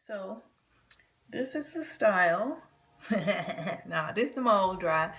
So this is the style. Nah, this is the mold dry.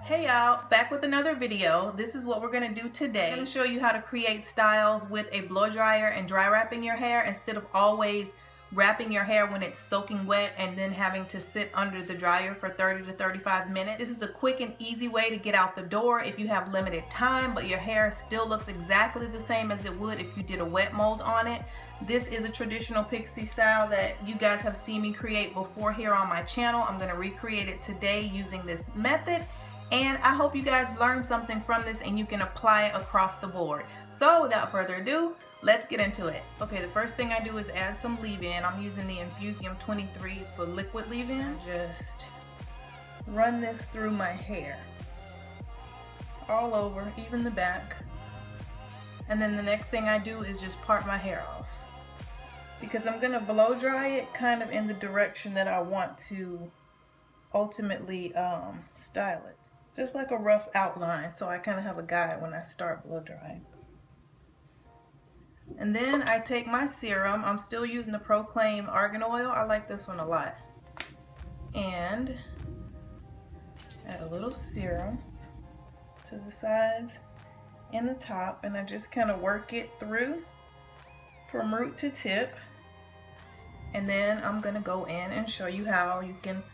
Hey y'all, back with another video. This is what we're gonna do today. I'm gonna show you how to create styles with a blow dryer and dry wrapping your hair instead of always wrapping your hair when it's soaking wet and then having to sit under the dryer for 30 to 35 minutes. This is a quick and easy way to get out the door if you have limited time, but your hair still looks exactly the same as it would if you did a wet mold on it. This is a traditional pixie style that you guys have seen me create before here on my channel. I'm gonna recreate it today using this method. And I hope you guys learned something from this and you can apply it across the board. So without further ado, let's get into it. Okay, the first thing I do is add some leave-in. I'm using the Infusium 23 for liquid leave-in. Just run this through my hair. All over, even the back. And then the next thing I do is just part my hair off. Because I'm gonna blow dry it kind of in the direction that I want to ultimately style it. Just like a rough outline, so I kind of have a guide when I start blow drying. And then I take my serum. I'm still using the Proclaim Argan Oil. I like this one a lot. And add a little serum to the sides and the top, and I just kind of work it through from root to tip. And then I'm gonna go in and show you how you can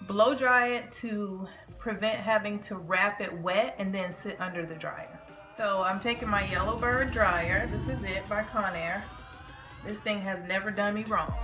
blow dry it to prevent having to wrap it wet and then sit under the dryer. So I'm taking my Yellowbird dryer. This is it by Conair. This thing has never done me wrong.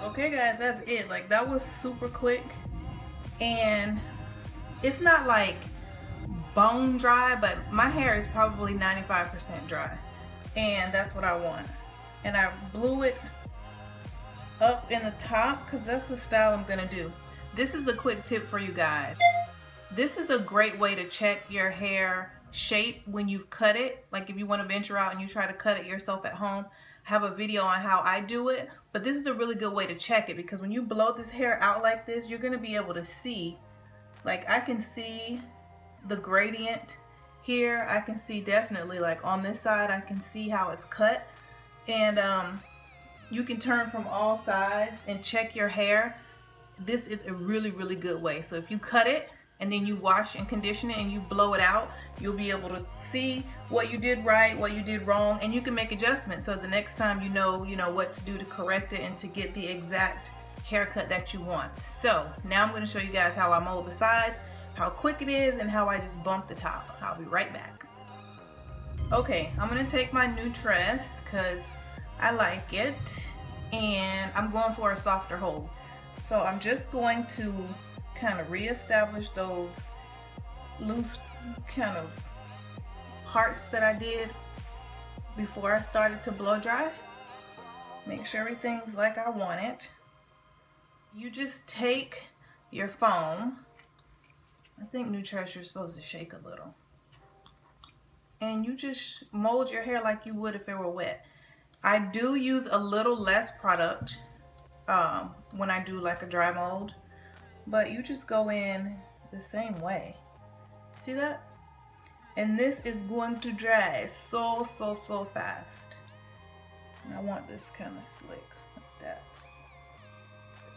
Okay guys, that's it. Like, that was super quick, and it's not like bone dry, but my hair is probably 95% dry, and that's what I want. And I blew it up in the top because that's the style I'm gonna do. This is a quick tip for you guys. This is a great way to check your hair shape when you've cut it. Like if you want to venture out and you try to cut it yourself at home, I have a video on how I do it, but this is a really good way to check it, because when you blow this hair out like this, you're going to be able to see, like I can see the gradient here. I can see definitely, like on this side, I can see how it's cut. And you can turn from all sides and check your hair. This is a really, really good way. So if you cut it and then you wash and condition it and you blow it out, you'll be able to see what you did right, what you did wrong, and you can make adjustments. So the next time you know what to do to correct it and to get the exact haircut that you want. So now I'm going to show you guys how I mold the sides, how quick it is, and how I just bump the top. I'll be right back. Okay, I'm going to take my Nutress because I like it, and I'm going for a softer hold. So I'm just going to kind of reestablish those loose kind of parts that I did before I started to blow dry. Make sure everything's like I want it. You just take your foam. I think Nutress, you're supposed to shake a little. And you just mold your hair like you would if it were wet. I do use a little less product when I do like a dry mold, but you just go in the same way. See that? And this is going to dry so fast. And I want this kind of slick like that.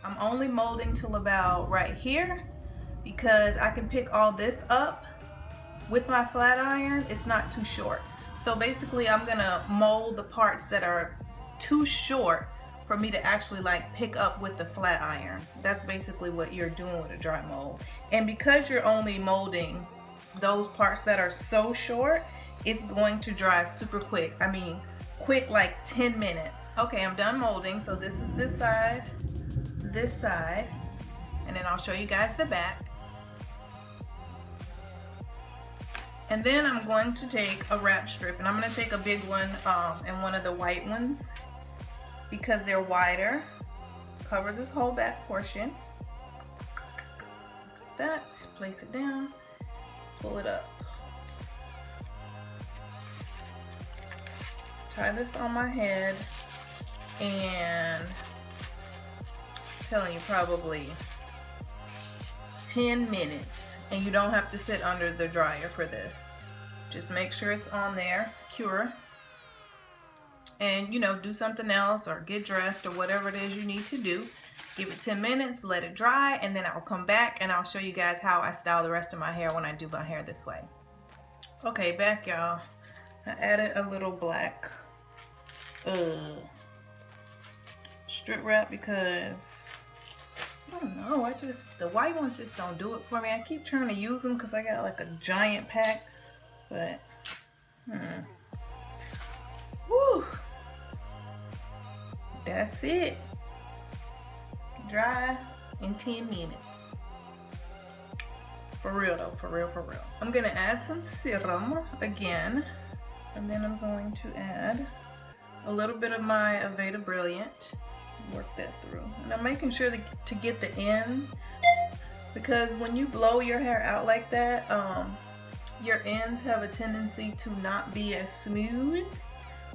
I'm only molding till about right here because I can pick all this up with my flat iron. It's not too short. So basically I'm gonna mold the parts that are too short for me to actually like pick up with the flat iron. That's basically what you're doing with a dry mold. And because you're only molding those parts that are so short, it's going to dry super quick. I mean, quick, like 10 minutes. Okay, I'm done molding. So this is this side, and then I'll show you guys the back. And then I'm going to take a wrap strip, and I'm going to take a big one and one of the white ones because they're wider. Cover this whole back portion. Like that, place it down, pull it up. Tie this on my head, and I'm telling you, probably 10 minutes. And you don't have to sit under the dryer for this. Just make sure it's on there, secure. And, you know, do something else or get dressed or whatever it is you need to do. Give it 10 minutes, let it dry, and then I'll come back and I'll show you guys how I style the rest of my hair when I do my hair this way. Okay, back y'all. I added a little black strip wrap because I don't know, the white ones just don't do it for me. I keep trying to use them because I got like a giant pack, but woo, that's it. Dry in 10 minutes. For real though, for real, for real. I'm gonna add some serum again, and then I'm going to add a little bit of my Aveda Brilliant. Work that through, and I'm making sure to get the ends, because when you blow your hair out like that, your ends have a tendency to not be as smooth.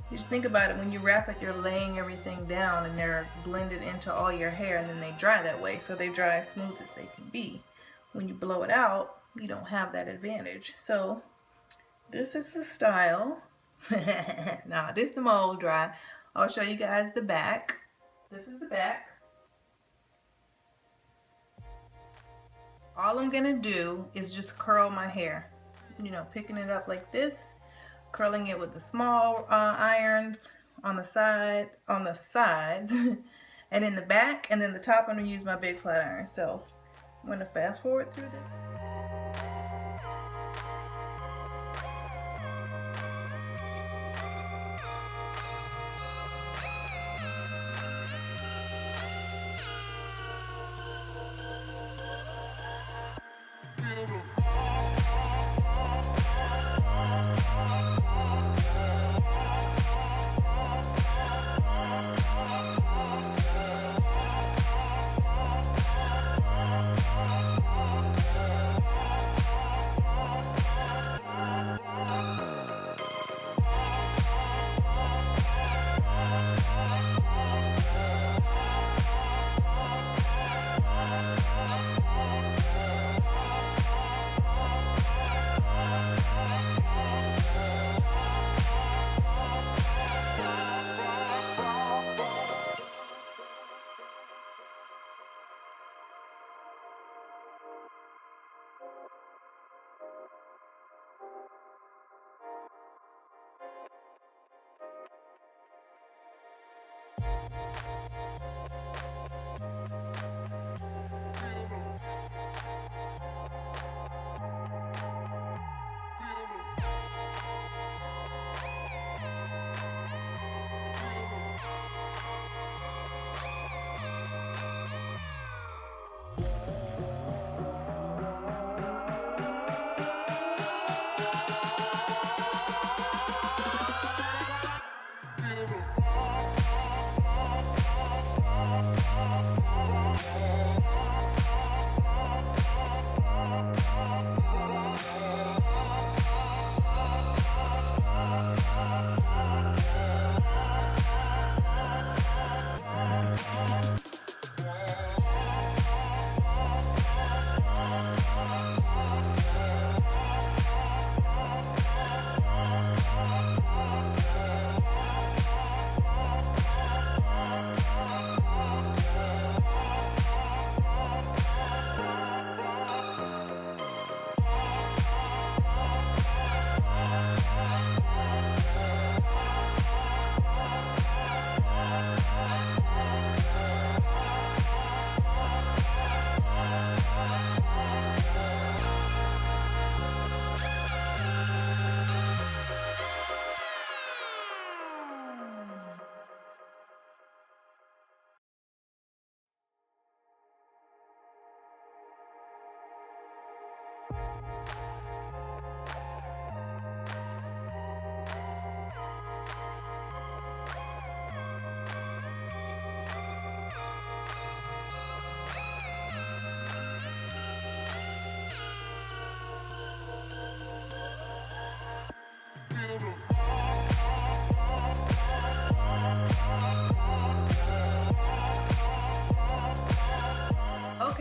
Just think about it, when you wrap it, you're laying everything down and they're blended into all your hair, and then they dry that way, so they dry as smooth as they can be. When you blow it out, you don't have that advantage. So this is the style. Nah, this is the mold dry. I'll show you guys the back. This is the back. All I'm gonna do is just curl my hair. You know, picking it up like this, curling it with the small irons on the sides, and in the back, and then the top I'm gonna use my big flat iron. So I'm gonna fast forward through this.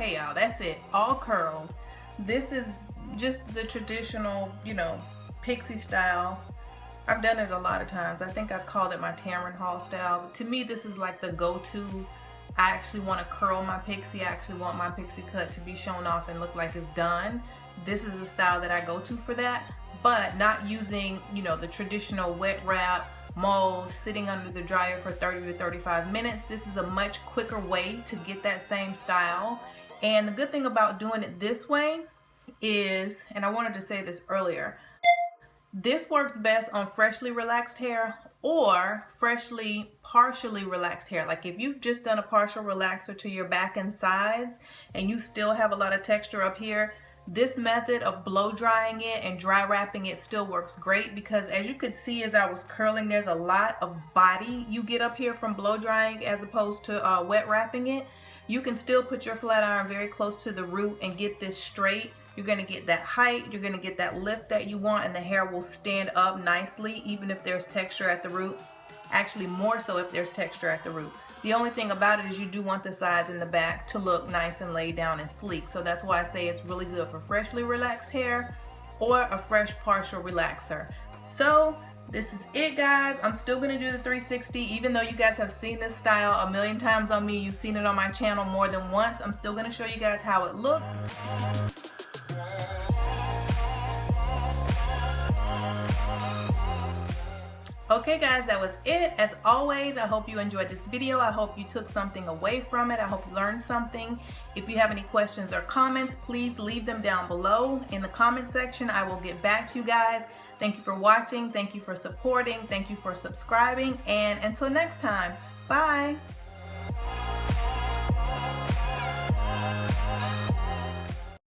Okay, y'all, that's it, all curled. This is just the traditional, you know, Pixie style. I've done it a lot of times. I think I've called it my Tamron Hall style. But to me, this is like the go-to. I actually want to curl my Pixie. I actually want my Pixie cut to be shown off and look like it's done. This is the style that I go to for that, but not using, you know, the traditional wet wrap, mold, sitting under the dryer for 30 to 35 minutes. This is a much quicker way to get that same style. And the good thing about doing it this way is, and I wanted to say this earlier, this works best on freshly relaxed hair or freshly partially relaxed hair. Like if you've just done a partial relaxer to your back and sides and you still have a lot of texture up here, this method of blow drying it and dry wrapping it still works great, because as you could see as I was curling, there's a lot of body you get up here from blow drying as opposed to wet wrapping it. You can still put your flat iron very close to the root and get this straight. You're going to get that height, you're going to get that lift that you want, and the hair will stand up nicely even if there's texture at the root. Actually, more so if there's texture at the root. The only thing about it is you do want the sides and the back to look nice and laid down and sleek. So that's why I say it's really good for freshly relaxed hair or a fresh partial relaxer. So this is it, guys. I'm still going to do the 360 even though you guys have seen this style a million times on me. You've seen it on my channel more than once. I'm still going to show you guys how it looks. Okay guys, that was it. As always, I hope you enjoyed this video. I hope you took something away from it. I hope you learned something. If you have any questions or comments, please leave them down below in the comment section. I will get back to you guys. Thank you for watching. Thank you for supporting. Thank you for subscribing. And until next time, bye.